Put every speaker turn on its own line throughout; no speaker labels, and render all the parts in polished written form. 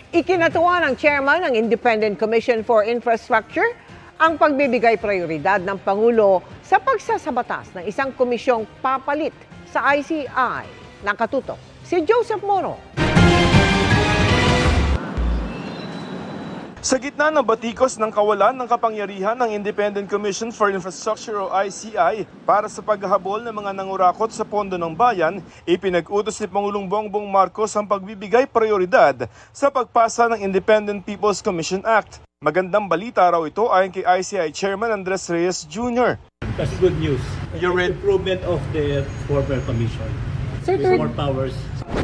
Ikinatuwa ng chairman ng Independent Commission for Infrastructure ang pagbibigay prioridad ng Pangulo sa pagsasabatas ng isang komisyong papalit sa ICI. Nakatutok si Joseph Moro.
Sa gitna ng batikos ng kawalan ng kapangyarihan ng Independent Commission for Infrastructure o ICI para sa paghahabol ng mga nangurakot sa pondo ng bayan, ipinag-utos ni Pangulong Bongbong Marcos ang pagbibigay prioridad sa pagpasa ng Independent People's Commission Act. Magandang balita raw ito ayon kay ICI Chairman Andres Reyes Jr.
That's good news. Improvement of the former commission. With more powers.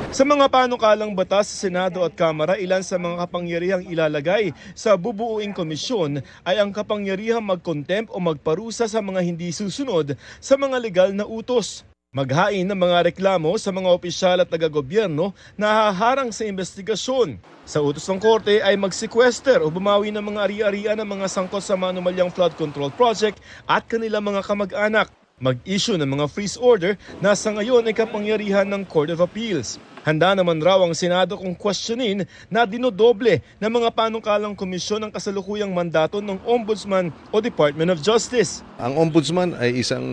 Sa mga panukalang batas sa Senado at Kamara, ilan sa mga kapangyarihang ilalagay sa bubuuing komisyon ay ang kapangyarihang mag-contempt o magparusa sa mga hindi susunod sa mga legal na utos. Maghain ng mga reklamo sa mga opisyal at taga-gobyerno na haharang sa investigasyon. Sa utos ng korte ay magsequester o bumawi ng mga ari-arian ng mga sangkot sa manumalyang flood control project at kanilang mga kamag-anak. Mag-issue ng mga freeze order na sa ngayon ay kapangyarihan ng Court of Appeals. Handa naman raw ang Senado kung questionin na dinodoble ng mga panukalang komisyon ang kasalukuyang mandato ng Ombudsman o Department of Justice.
Ang Ombudsman ay isang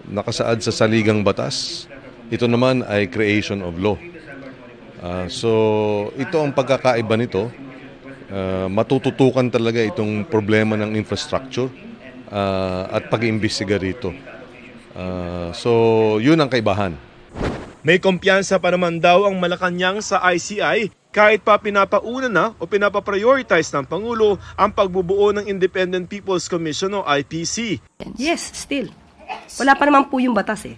nakasaad sa saligang batas. Ito naman ay creation of law. So ito ang pagkakaiba nito. Matututukan talaga itong problema ng infrastructure at pag-iimbestiga rito. So yun ang kaibahan.
May kumpiyansa pa naman daw ang Malacanang sa ICI kahit pa pinapauna na o pinapaprioritize ng Pangulo ang pagbubuo ng Independent People's Commission o IPC.
Yes, still. Wala pa naman po yung batas eh.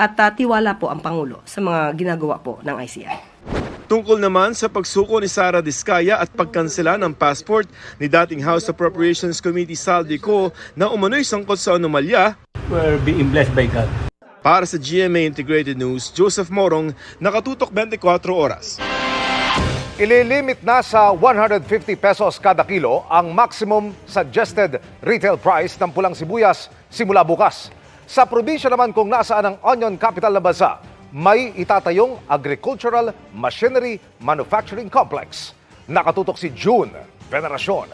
At tiwala po ang Pangulo sa mga ginagawa po ng ICI.
Tungkol naman sa pagsuko ni Sara Diskaya at pagkansela ng passport ni dating House Appropriations Committee Saldi Co na umano'y sangkot sa anomalya.
We're being blessed by God.
Para sa GMA Integrated News, Joseph Morong, nakatutok 24 oras.
Ililimit na sa 150 pesos kada kilo ang maximum suggested retail price ng pulang sibuyas simula bukas. Sa probinsya naman kung nasaan ang onion capital ng bansa, may itatayong Agricultural Machinery Manufacturing Complex. Nakatutok si June Veneracion.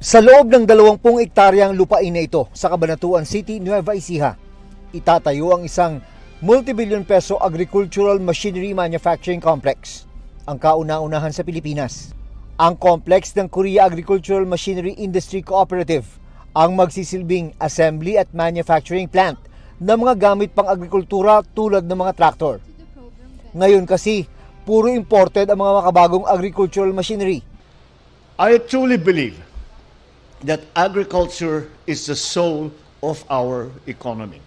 Sa loob ng 20 ektaryang lupain na ito sa Cabanatuan City, Nueva Ecija, itatayo ang isang multi-billion peso Agricultural Machinery Manufacturing Complex, ang kauna-unahan sa Pilipinas. Ang complex ng Korea Agricultural Machinery Industry Cooperative ang magsisilbing assembly at manufacturing plant ng mga gamit pang agrikultura tulad ng mga traktor. Ngayon kasi, puro imported ang mga makabagong agricultural machinery.
I truly believe that agriculture is the soul of our economy.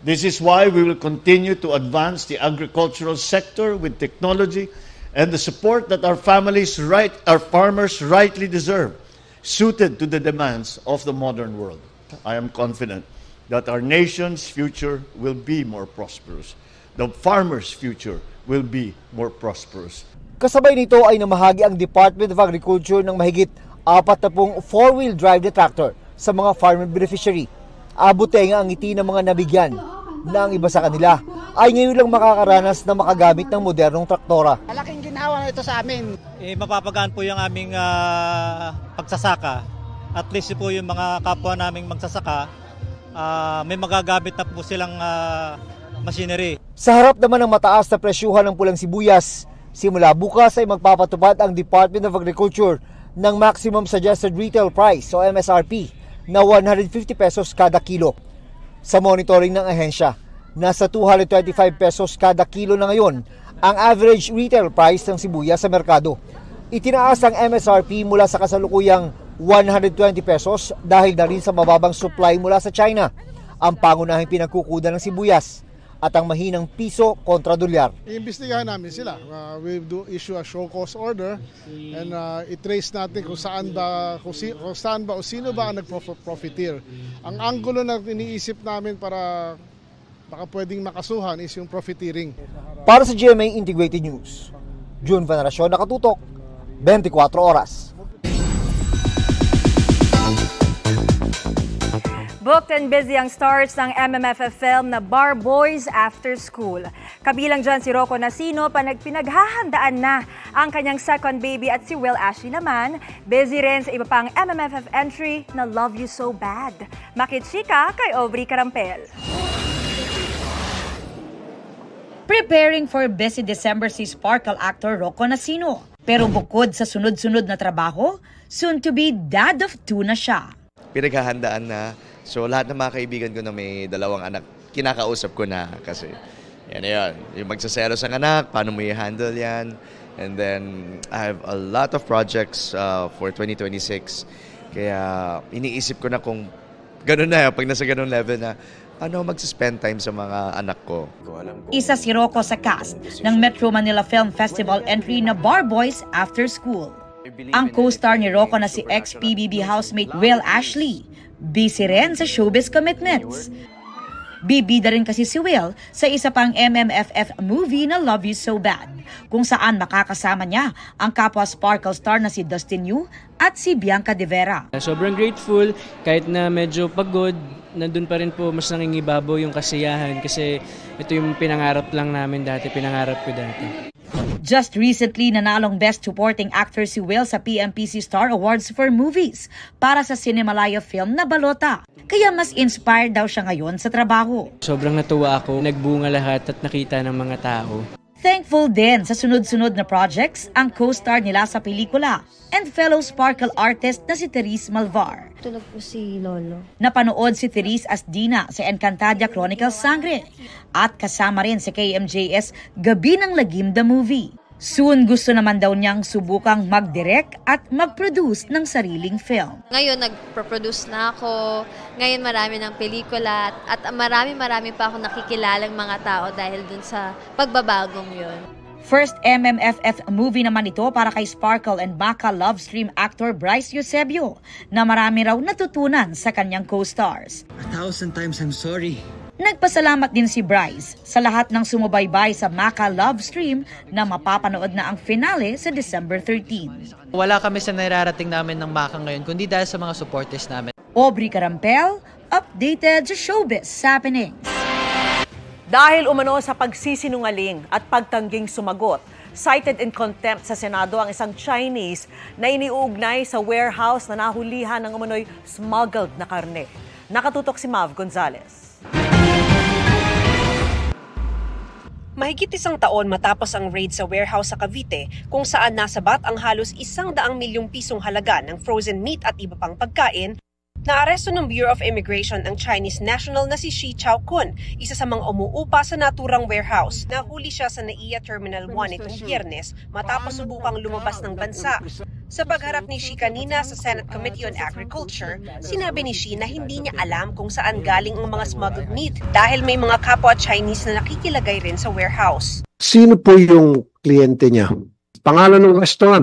This is why we will continue to advance the agricultural sector with technology and the support that our farmers rightly deserve, suited to the demands of the modern world. I am confident that our nation's future will be more prosperous. The farmers' future will be more prosperous.
Kasabay nito ay namahagi ang Department of Agriculture ng mahigit 40 four-wheel drive na tractor sa mga farmer beneficiary. Abutenga ang ngiti ng mga nabigyan na ang iba sa kanila ay ngayon lang makakaranas na makagamit ng modernong traktora.
Malaking ginawa ito sa amin.
Mapapagaan po yung aming pagsasaka. At least po yung mga kapwa naming magsasaka, may magagamit na po silang machinery. Sa
harap naman ng mataas na presyuhan ng pulang sibuyas, simula bukas ay magpapatupad ang Department of Agriculture ng maximum suggested retail price o MSRP na 150 pesos kada kilo. Sa monitoring ng ahensya, nasa 225 pesos kada kilo na ngayon ang average retail price ng sibuyas sa merkado. Itinaas ang MSRP mula sa kasalukuyang 120 pesos dahil na rin sa mababang supply mula sa China, ang pangunahing pinagkukunan ng sibuyas at ang mahinang piso kontra dolyar.
Iimbestigahan namin sila. We do issue a show cause order and i-trace natin kung saan ba o sino ba ang nag-profiteer. Ang anggulo na iniisip namin para baka pwedeng makasuhan is yung profiteering.
Para sa GMA Integrated News, June Veneracion, nakatutok 24 oras.
Booked and busy ang stars ng MMFF film na Bar Boys After School. Kabilang dyan si Rocco Nacino, pinaghahandaan na ang kanyang second baby at si Will Ashley naman, busy rin sa iba pang MMFF entry na Love You So Bad. Makitsika kay Aubrey Carampel.
Preparing for busy December si Sparkle actor Rocco Nacino. Pero bukod sa sunod-sunod na trabaho, soon to be dad of 2 na siya.
Pinaghahandaan na. So lahat ng mga kaibigan ko na may 2 anak, kinakausap ko na kasi yan. Yung magsaselos ang anak, paano mo i-handle yan. And then I have a lot of projects for 2026. Kaya iniisip ko na kung ganun na, pag nasa ganun level na, paano mag-spend time sa mga anak ko.
Isa si Rocco sa cast ng Metro Manila Film Festival entry na Bar Boys After School. Ang co-star ni Rocco na si ex-PBB housemate Will Ashley, busy rin sa showbiz commitments. Bibida rin kasi si Will sa isa pang MMFF movie na Love You So Bad, kung saan makakasama niya ang kapwa Sparkle star na si Dustin Yu at si Bianca De Vera.
Sobrang grateful, kahit na medyo pagod, nandun pa rin po mas nangingibabaw yung kasiyahan kasi ito yung pinangarap lang namin dati, pinangarap ko dati.
Just recently, nanalong Best Supporting Actor si Will sa PMPC Star Awards for Movies para sa Cinemalaya film na Balota. Kaya mas inspired daw siya ngayon sa trabaho.
Sobrang natuwa ako, nagbunga lahat at nakita ng mga tao.
Thankful din sa sunod-sunod na projects ang co-star nila sa pelikula and fellow Sparkle artist na si Therese Malvar.
Tulog po si Lolo.
Napanood si Therese as Dina sa Encantadia Chronicles Sangre at kasama rin sa KMJS Gabi ng Lagim the Movie. Soon gusto naman daw niyang subukang mag-direct at mag-produce ng sariling film.
Ngayon nag-produce na ako, ngayon marami ng pelikula at marami pa ako nakikilalang mga tao dahil dun sa pagbabagong yun.
First MMFF movie naman ito para kay Sparkle and Baka love stream actor Bryce Eusebio na marami raw natutunan sa kanyang co-stars.
1,000 times I'm sorry.
Nagpasalamat din si Bryce sa lahat ng sumubaybay sa Maka Love Stream na mapapanood na ang finale sa December 13.
Wala kami sa nararating namin ng Maka ngayon kundi dahil sa mga supporters namin.
Aubrey Carampel, updated sa Showbiz Happenings.
Dahil umano sa pagsisinungaling at pagtangging sumagot, cited in contempt sa Senado ang isang Chinese na iniuugnay sa warehouse na nahulihan ng umano'y smuggled na karne. Nakatutok si Mav Gonzalez.
Mahigit 1 taon matapos ang raid sa warehouse sa Cavite kung saan nasabat ang halos 100 milyong pisong halaga ng frozen meat at iba pang pagkain, naaresto ng Bureau of Immigration ang Chinese national na si Shi Chaokun, isa sa mga umuupa sa naturang warehouse. Nahuli siya sa NAIA Terminal 1 itong Biyernes matapos subukang lumabas ng bansa. Sa pagharap ni Shi kanina sa Senate Committee on Agriculture, sinabi ni Shi na hindi niya alam kung saan galing ang mga smuggled meat dahil may mga kapwa Chinese na nakikilagay rin sa warehouse.
Sino po yung kliyente niya? Pangalan ng restaurant?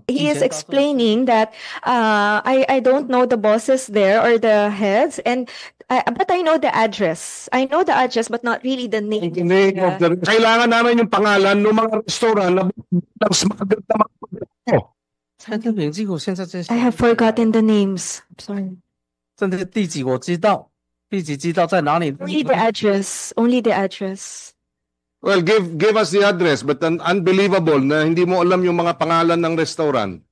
He is explaining that I don't know the bosses there or the heads, and but I know the address. I know the address, but not really the name.
Kailangan namin yung pangalan ng mga restaurant na smuggled na mga
I have forgotten the names. Sorry.
Only
the address. Only the address.
Well, give us the address, but unbelievable na hindi mo alam yung mga pangalan ng restaurant.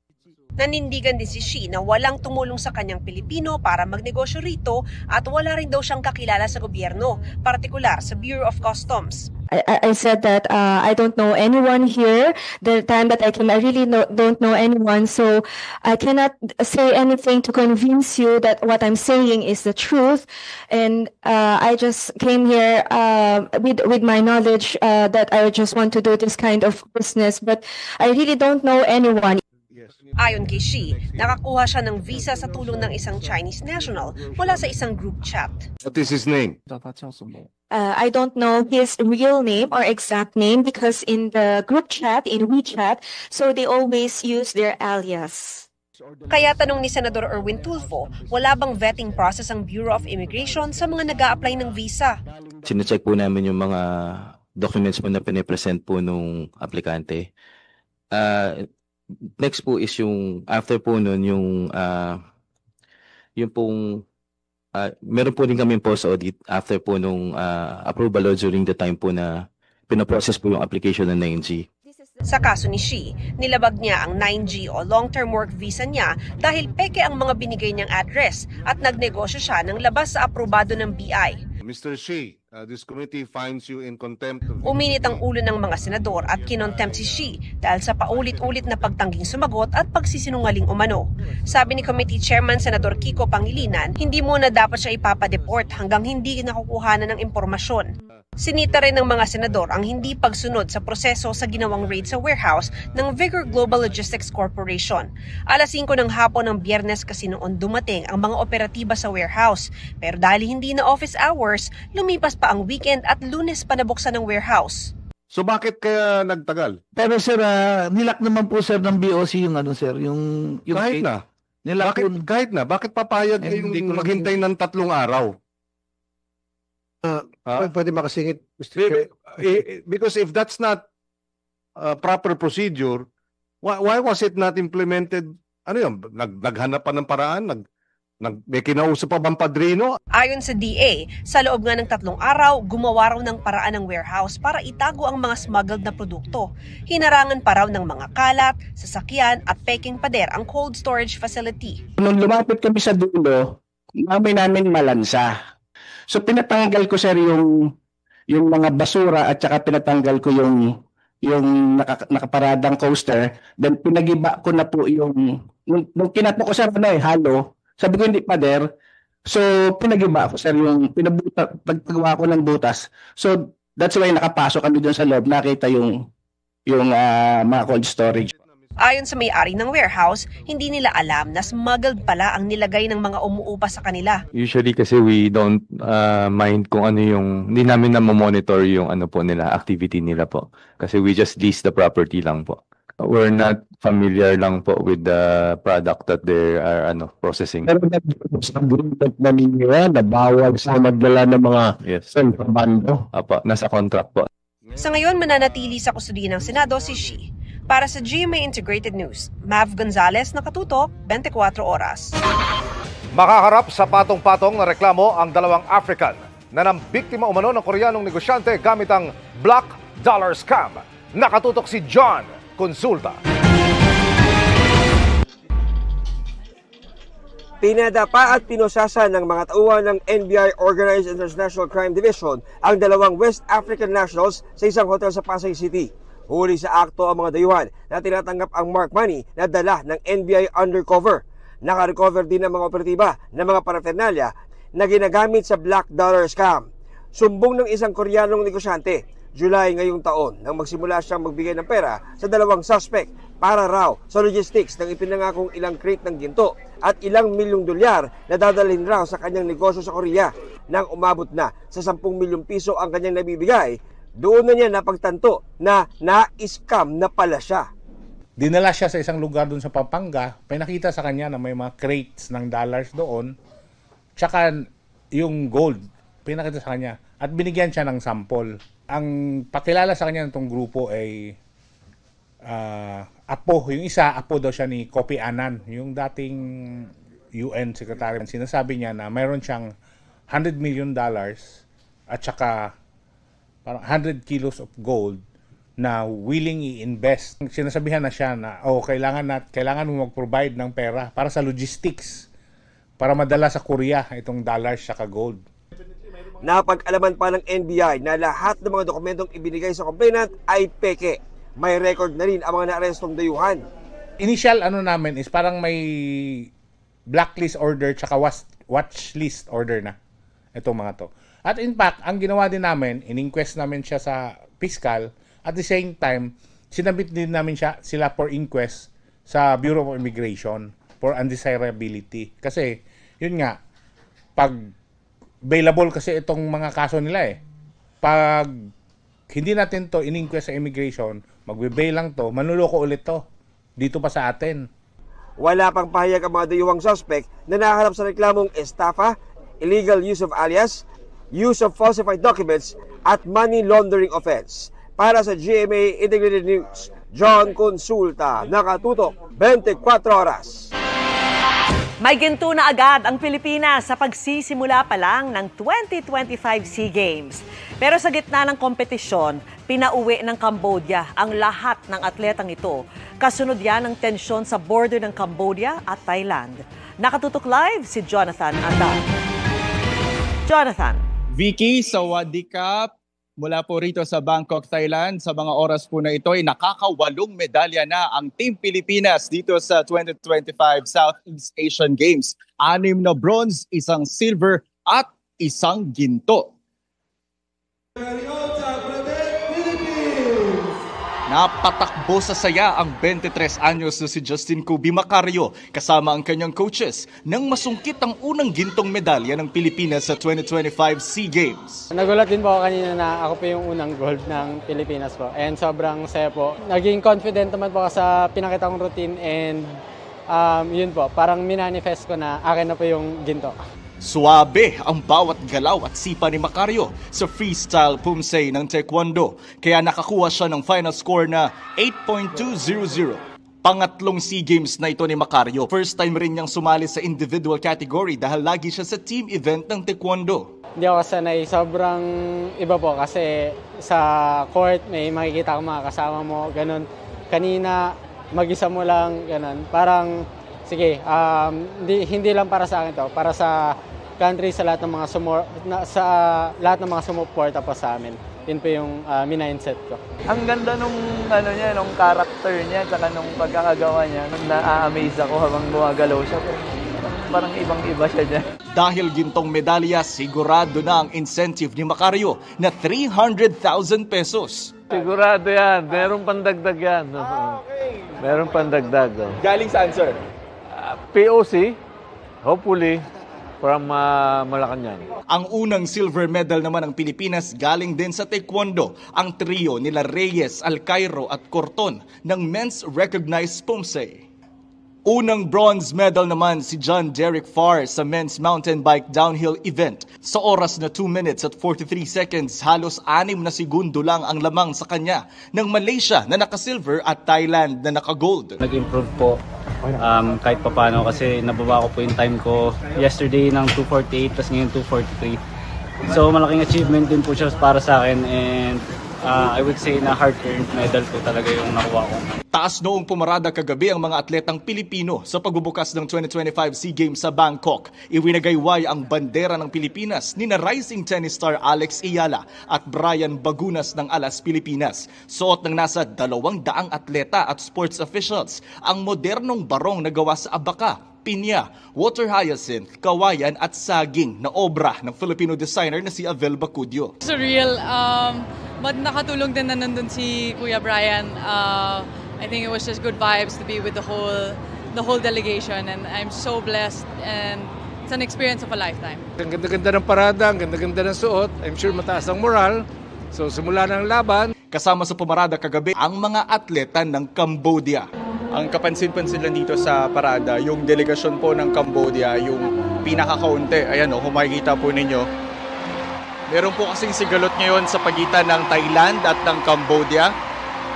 Nanindigan din si Shi na walang tumulong sa kanyang Pilipino para magnegosyo rito at wala rin daw siyang kakilala sa gobyerno, partikular sa Bureau of Customs.
I said that I don't know anyone here. The time that I came, I really don't know anyone. So I cannot say anything to convince you that what I'm saying is the truth. And I just came here with my knowledge that I just want to do this kind of business. But I really don't know anyone.
Ayon kay Shi, nakakuha siya ng visa sa tulong ng isang Chinese national mula sa isang group chat.
What is his name?
I don't know his real name or exact name because in the group chat, in WeChat, so they always use their alias.
Kaya tanong ni Senador Erwin Tulfo, wala bang vetting process ang Bureau of Immigration sa mga nag-a-apply ng visa?
Sinecheck po namin yung mga documents po na pinipresent po nung aplikante. Next po is yung after po nun yung pong meron po rin kami post audit after po nung approval o during the time po na pinaprocess po yung application ng 9G.
Sa kaso ni Shi, nilabag niya ang 9G o long-term work visa niya dahil peke ang mga binigay niyang address at nagnegosyo siya ng labas sa aprobado ng BI.
Mr. Shi, this committee finds you in contempt of...
Uminit ang ulo ng mga senador at kinontempt si Shi dahil sa paulit-ulit na pagtangging sumagot at pagsisinungaling umano. Sabi ni Committee Chairman Senador Kiko Pangilinan, hindi muna dapat siya ipapadeport hanggang hindi nakukuhanan ng impormasyon. Sinita rin ng mga senador ang hindi pagsunod sa proseso sa ginawang raid sa warehouse ng Vigor Global Logistics Corporation. Alas 5 ng hapon ng Biyernes kasi noon dumating ang mga operatiba sa warehouse. Pero dahil hindi na office hours, lumipas pa ang weekend at Lunes pa nabuksan ng warehouse.
So bakit kaya nagtagal?
Pero sir, nilak naman po sir ng BOC yung ano sir, yung
kahit na. Bakit papayag kayong maghintay ng 3 araw?
Pwede makasingit, Mr. Chair?
Because if that's not proper procedure, why was it not implemented? Ano yun? Naghanap pa ng paraan? May kinausap pa bang padrino?
Ayon sa DA, sa loob nga ng 3 araw, gumawa raw ng paraan ng warehouse para itago ang mga smuggled na produkto. Hinarangan pa raw ng mga kalat, sasakyan at peking pader ang cold storage facility.
Nung lumapit kami sa dulo, namin malansa. So pinatanggal ko sir yung mga basura at saka pinatanggal ko yung nakaparadang coaster, then pinagiba ko na po yung nung kinato ko sir halo, sabi ko hindi pader, so pinagiba ko sir yung pagpagawa ko ng butas. So that's why nakapasok kami doon sa loob, nakita yung mga cold storage.
Ayon sa may-ari ng warehouse, hindi nila alam na smuggled pala ang nilagay ng mga umuupa sa kanila.
Usually kasi we don't mind kung ano yung, hindi namin na-monitor yung ano po nila, activity nila po. Kasi we just lease the property lang po. We're not familiar lang po with the product that they are processing.
Pero sa agreement na ninyo na bawal sa magdala ng mga kontrabando.
Apo, nasa contract po.
Sa ngayon, mananatili sa kustudiya ng Senado si Shi. Para sa GMA Integrated News, Mav Gonzalez, nakatutok, 24 oras.
Makaharap sa patong-patong na reklamo ang 2 African na nambiktima umano ng Koreanong negosyante gamit ang Black Dollar Scam. Nakatutok si John Consulta.
Pinadapa at pinosasa ng mga tauhan ng NBI Organized International Crime Division ang 2 West African nationals sa isang hotel sa Pasay City. Huli sa akto ang mga dayuhan na tinatanggap ang mark money na dala ng NBI undercover. Naka-recover din ang mga operatiba ng mga paraphernalia na ginagamit sa Black Dollar Scam. Sumbong ng isang Koreanong negosyante, July ngayong taon nang magsimula siyang magbigay ng pera sa 2 suspect para raw sa logistics ng ipinangakong ilang crate ng ginto at ilang milyong dolyar na dadalhin raw sa kanyang negosyo sa Korea. Nang umabot na sa 10 milyong piso ang kanyang nabibigay, doon na niya napagtanto na na-scam na pala siya.
Dinala siya sa isang lugar doon sa Pampanga, pinakita sa kanya na may mga crates ng dollars doon, tsaka yung gold, pinakita sa kanya, at binigyan siya ng sample. Ang pakilala sa kanya ng grupo ay Apo, yung isa, Apo daw siya ni Kofi Annan, yung dating UN Secretary. Sinasabi niya na mayroon siyang $100 million at saka parang 100 kilos of gold na willing i-invest. Sinasabihan na siya na kailangan mo mag-provide ng pera para sa logistics para madala sa Korea itong dollars saka gold.
Napag-alaman pa ng NBI na lahat ng mga dokumentong ibinigay sa complainant ay peke. May record na rin ang mga naarestong dayuhan.
Initial namin is parang may blacklist order tsaka watchlist order na itong mga to. At in fact, ang ginawa din namin, in-inquest namin siya sa fiscal. At the same time, sinabit din namin sila for inquest sa Bureau of Immigration for undesirability. Kasi, yun nga, pag available kasi itong mga kaso nila pag hindi natin to in-inquest sa immigration, magbe-bail lang to, manluloko ulit to. Dito pa sa atin.
Wala pang pahayag ang mga dayuhang suspect na naharap sa reklamong estafa, illegal use of alias, use of falsified documents at money laundering offense. Para sa GMA Integrated News, John Consulta, nakatutok 24 oras.
May ginto na agad ang Pilipinas sa pagsisimula pa lang ng 2025 SEA Games. Pero sa gitna ng kompetisyon, pinauwi ng Cambodia ang lahat ng atletang ito. Kasunod yan ng tensyon sa border ng Cambodia at Thailand. Nakatutok live si Jonathan Andal. Jonathan.
Vicky, sawadikap. Mula po rito sa Bangkok, Thailand. Sa mga oras po na ito ay nakaka-8 medalya na ang Team Pilipinas dito sa 2025 Southeast Asian Games. 6 na bronze, 1 silver at 1 ginto. Napatakbo sa saya ang 23 anyos na si Justin Kubi Macario kasama ang kanyang coaches nang masungkit ang unang gintong medalya ng Pilipinas sa 2025 SEA Games.
Nagulat din po ako kanina na ako po yung unang gold ng Pilipinas po and sobrang saya po. Naging confident naman po ako sa pinakita kong routine and yun po, parang minanifest ko na akin na po yung ginto.
Suabe ang bawat galaw at sipa ni Macario sa freestyle pumsay ng Taekwondo, kaya nakakuha siya ng final score na 8.200. Pangatlong SEA Games na ito ni Macario. First time rin niyang sumali sa individual category dahil lagi siya sa team event ng Taekwondo.
Hindi ako sanay, sobrang iba po kasi sa court may makikita kang mga kasama mo, ganun. Kanina mag-isa mo lang, ganun. Parang sige, hindi lang para sa akin to, para sa country, sa lahat ng mga sumuporta pa sa amin. Yun po yung mindset ko.
Ang ganda nung nung character niya, saka nung pagkakagawa niya, na-amaze ako habang gumagalaw siya. Parang ibang-iba siya dyan.
Dahil gintong medalya, sigurado na ang incentive ni Macario na 300,000 pesos.
Sigurado yan. Meron pandagdag yan. Meron pandagdag.
Galing saan, sir?
POC, hopefully, from Malacanang.
Ang unang silver medal naman ng Pilipinas galing din sa Taekwondo, ang trio nila Reyes, Alcairo at Corton ng men's recognized pumsay. Unang bronze medal naman si John Derek Farr sa men's mountain bike downhill event. Sa oras na 2 minutes at 43 seconds, halos 6 na segundo lang ang lamang sa kanya ng Malaysia na naka-silver at Thailand na naka-gold.
Nag-improve po kahit papano kasi nababa ko po yung time ko yesterday ng 2:48 tapos ngayon 2:43. So malaking achievement din po siya para sa akin and I would say na hard-earned medal po talaga yung nakuha ko.
Taas noong pumarada kagabi ang mga atletang Pilipino sa pagbubukas ng 2025 SEA Games sa Bangkok. Iwinagayway ang bandera ng Pilipinas ni na rising tennis star Alex Ayala at Brian Bagunas ng Alas Pilipinas. Suot ng nasa 200 atleta at sports officials ang modernong barong na gawa sa abaka, pinya, water hyacinth, kawayan at saging na obra ng Filipino designer na si Avel Bacudio.
Surreal. Nakatulong din na nandun si Kuya Brian. I think it was just good vibes to be with the whole delegation, and I'm so blessed, and it's an experience of a lifetime.
Ang ganda-ganda ng parada, ang ganda-ganda ng suot. I'm sure mataas ang moral. So simula ng laban.
Kasama sa pumarada kagabi ang mga atleta ng Cambodia.
Ang kapansin-pansin lang dito sa parada, yung delegasyon po ng Cambodia, yung pinakakaunti. Ayan o, kung makikita po ninyo. Meron po kasing sigalot ngayon sa pagitan ng Thailand at ng Cambodia.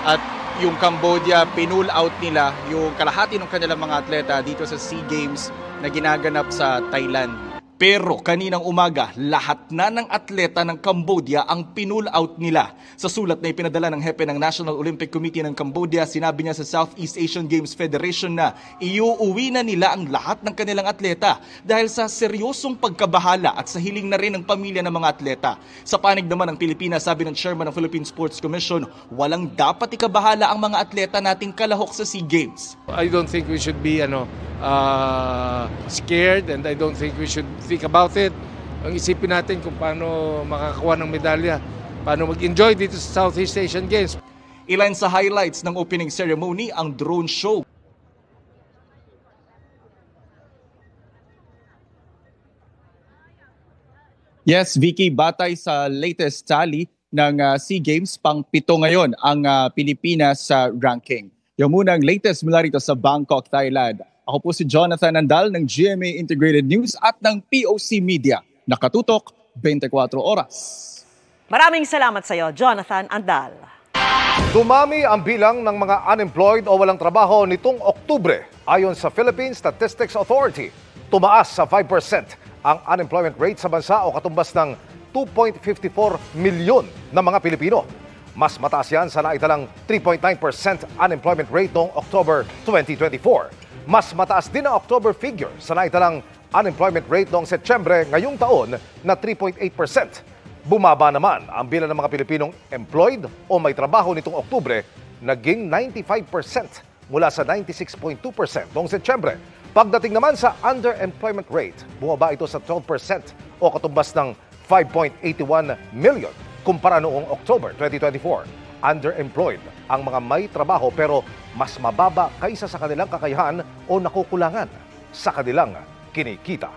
At yung Cambodia, pinull out nila yung kalahati ng kanilang mga atleta dito sa SEA Games na ginaganap sa Thailand.
Pero kaninang umaga, lahat na ng atleta ng Cambodia ang pinull out nila. Sa sulat na ipinadala ng hepe ng National Olympic Committee ng Cambodia, sinabi niya sa Southeast Asian Games Federation na iuuwi na nila ang lahat ng kanilang atleta dahil sa seryosong pagkabahala at sa hiling na rin ng pamilya ng mga atleta. Sa panig naman ng Pilipinas, sabi ng Chairman ng Philippine Sports Commission, walang dapat ikabahala ang mga atleta nating kalahok sa SEA Games.
I don't think we should be scared, and I don't think we should think about it. Ang isipin natin kung paano makakuha ng medalya, paano mag-enjoy dito sa Southeast Asian Games.
Ilan sa highlights ng opening ceremony ang drone show.
Yes, Vicky, batay sa latest tally ng SEA Games, pang-7 ngayon ang Pilipinas sa ranking. Yung munang latest mula rito sa Bangkok, Thailand. Ako po si Jonathan Andal ng GMA Integrated News at ng POC Media. Nakatutok, 24 oras.
Maraming salamat sa iyo, Jonathan Andal.
Dumami ang bilang ng mga unemployed o walang trabaho nitong Oktubre ayon sa Philippine Statistics Authority. Tumaas sa 5% ang unemployment rate sa bansa o katumbas ng 2.54 milyon na mga Pilipino. Mas mataas yan sa naitalang 3.9% unemployment rate noong October 2024. Mas mataas din ang October figure sa naitalang unemployment rate noong Setyembre ngayong taon na 3.8%. Bumaba naman ang bilang ng mga Pilipinong employed o may trabaho nitong Oktubre, naging 95% mula sa 96.2% noong Setyembre. Pagdating naman sa underemployment rate, bumaba ito sa 12% o katumbas ng 5.81 million kumpara noong October 2024. Underemployed ang mga may trabaho pero mas mababa kaysa sa kanilang kakayahan o nakukulangan sa kanilang kinikita.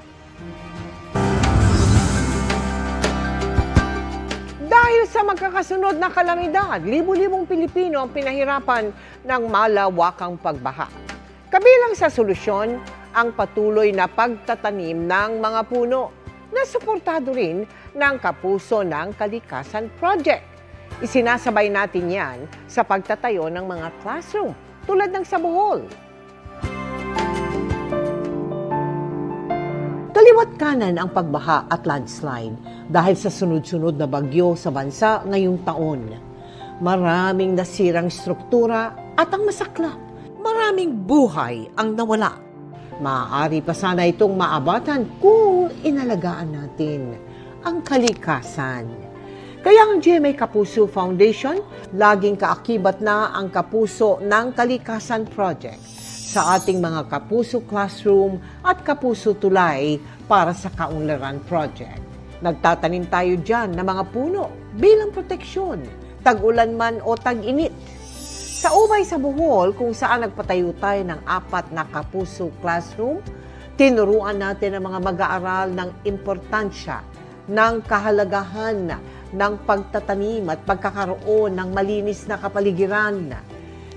Dahil sa magkakasunod na kalamidad, libu-libong Pilipino ang pinahirapan ng malawakang pagbaha. Kabilang sa solusyon ang patuloy na pagtatanim ng mga puno na suportado rin ng Kapuso ng Kalikasan Project. Isinasabay natin yan sa pagtatayo ng mga classroom tulad ng sa Bohol. Kaliwat kanan ang pagbaha at landslide dahil sa sunod-sunod na bagyo sa bansa ngayong taon. Maraming nasirang struktura at ang masaklap, maraming buhay ang nawala. Maaari pa sana itong maabatan kung inalagaan natin ang kalikasan. Kaya ang GMA Kapuso Foundation, laging kaakibat na ang Kapuso ng Kalikasan Project sa ating mga Kapuso Classroom at Kapuso Tulay para sa Kaunlaran Project. Nagtatanim tayo dyan ng mga puno bilang proteksyon, tag-ulan man o tag-init. Sa Ubay sa Bohol, kung saan nagpatayo tayo ng 4 na Kapuso Classroom, tinuruan natin ang mga mag-aaral ng importansya ng kahalagahan ng pagtatanim at pagkakaroon ng malinis na kapaligiran.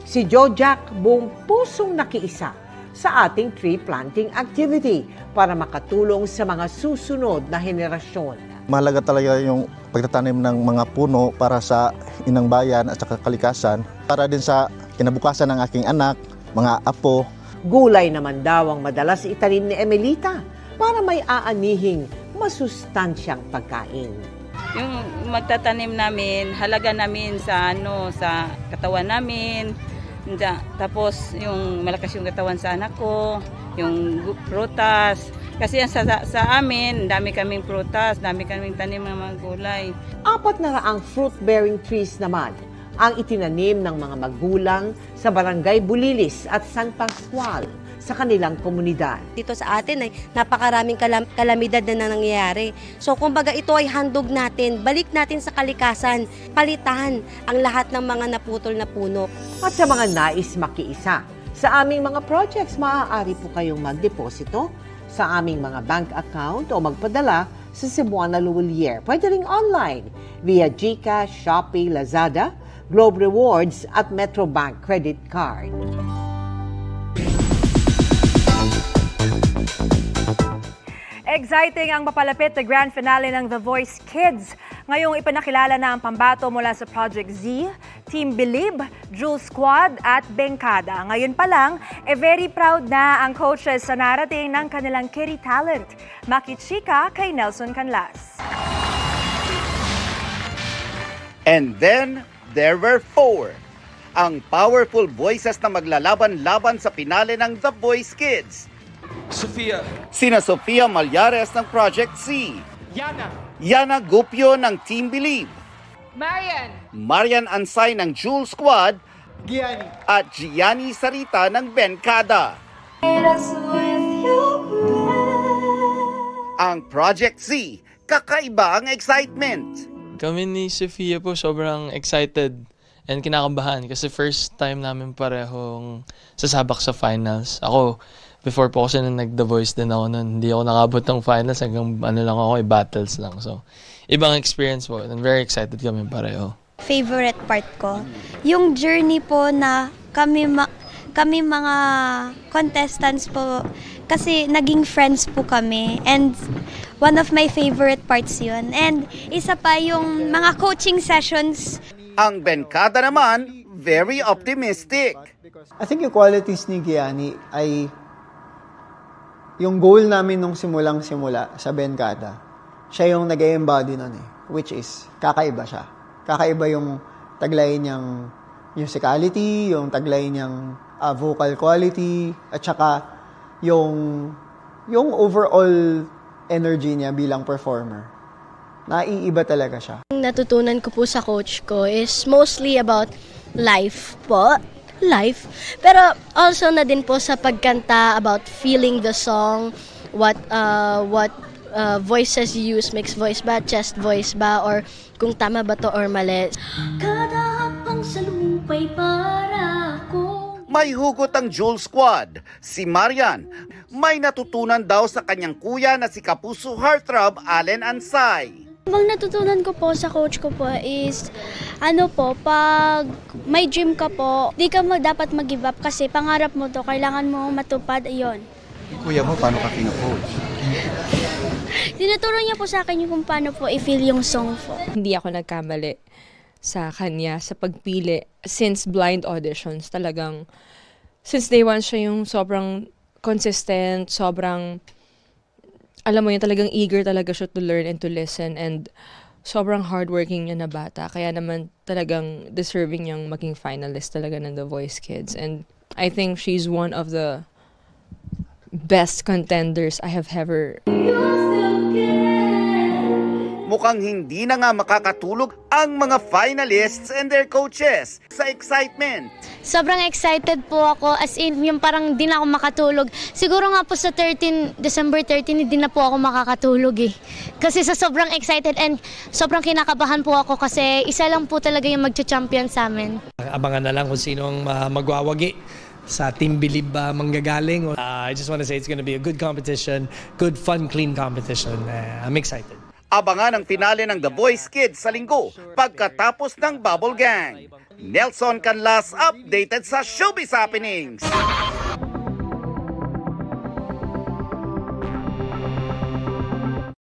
Si Jojack buong pusong nakiisa sa ating tree planting activity para makatulong sa mga susunod na henerasyon.
Mahalaga talaga yung pagtatanim ng mga puno para sa inang bayan at saka kalikasan, para din sa kinabukasan ng aking anak, mga apo.
Gulay naman daw ang madalas itanim ni Emelita para may aanihing masustansyang pagkain.
Yung magtatanim namin, halaga namin sa sa katawan namin. Tapos yung malakas yung katawan sa anak ko, yung prutas. Kasi sa amin, dami kaming prutas, dami kaming tanim ng mga gulay.
400 fruit-bearing trees naman ang itinanim ng mga magulang sa Barangay Bulilis at San Pascual sa kanilang komunidad.
Dito sa atin ay napakaraming kalamidad na nangyayari. So kumbaga ito ay handog natin, balik natin sa kalikasan, palitan ang lahat ng mga naputol na puno.
At sa mga nais makiisa sa aming mga projects, maaari po kayong magdeposito sa aming mga bank account o magpadala sa Cebuana Luwalier. Pwede ring online via GCash, Shopee, Lazada, Globe Rewards at Metrobank Credit Card.
Exciting ang mapalapit na grand finale ng The Voice Kids. Ngayong ipinakilala na ang pambato mula sa Project Z, Team Believe, Jewel Squad at Benkada. Ngayon pa lang, very proud na ang coaches sa narating ng kanilang kitty talent. Makichika kay Nelson Canlas.
And then, there were 4. Ang powerful voices na maglalaban-laban sa finale ng The Voice Kids. Sina Sofia Malyares ng Project C. Yana Gupio ng Team Believe. Marian Ansay ng Jewel Squad. At Gianni Sarita ng Benkada. Ang Project Z, kakaiba ang excitement.
Kami ni Sofia po sobrang excited and kinakabahan kasi first time namin parehong sasabak sa finals. Ako, before po kasi nag-The Voice din ako nun, hindi ako nakabot ng finals hanggang lang ako, battles lang. So, ibang experience po and very excited kami pareho.
Favorite part ko, yung journey po na kami mga contestants po, kasi naging friends po kami and one of my favorite parts yun. And isa pa yung mga coaching sessions.
Ang Benkada naman, very optimistic.
I think yung qualities ni Gianni ay
yung goal namin nung simulang-simula sa Benkada, siya yung nag-embody nun eh. Which is, kakaiba siya. Kakaiba yung taglay niyang musicality, yung taglay niyang vocal quality, at saka yung overall energy niya bilang performer. Naiiba talaga siya.
Natutunan ko po sa coach ko is mostly about life po. Life. Pero also na din po sa pagkanta about feeling the song, what voices you use, mixed voice ba, chest voice ba, or kung tama ba to or mali.
Kada hapang salupay para ko.
May hugot ang Jewel Squad. Si Marian, may natutunan daw sa kanyang kuya na si Kapuso Heartthrob Allen Ansay.
Ang natutunan ko po sa coach ko po is, pag may dream ka po, di ka dapat mag-give up kasi pangarap mo to, kailangan mo matupad, iyon.
Kuya mo, paano ka kina-coach?
Tinuturo niya po sa akin yung kung paano po i-feel yung song po.
Hindi ako nagkamali sa kanya sa pagpili since blind auditions. Talagang, since day one siya yung sobrang consistent, sobrang, alam mo yun, talagang eager talaga siya to learn and to listen, and sobrang hardworking niya na bata. Kaya naman talagang deserving niyang maging finalist talaga ng The Voice Kids. And I think she's one of the best contenders I have ever.
Mukhang hindi na nga makakatulog ang mga finalists and their coaches sa excitement.
Sobrang excited po ako, as in yung parang di na ako makatulog. Siguro nga po sa December 13, hindi na po ako makakatulog eh. Kasi sa sobrang excited and sobrang kinakabahan po ako kasi isa lang po talaga yung magcha-champion sa amin.
Abangan na lang kung sino ang magwawagi sa Team Bilib manggagaling. I just want to say it's going to be a good competition, good, fun, clean competition. I'm excited.
Abangan ang finale ng The Voice Kids sa linggo pagkatapos ng Bubble Gang. Nelson Canlas updated sa Showbiz Happenings.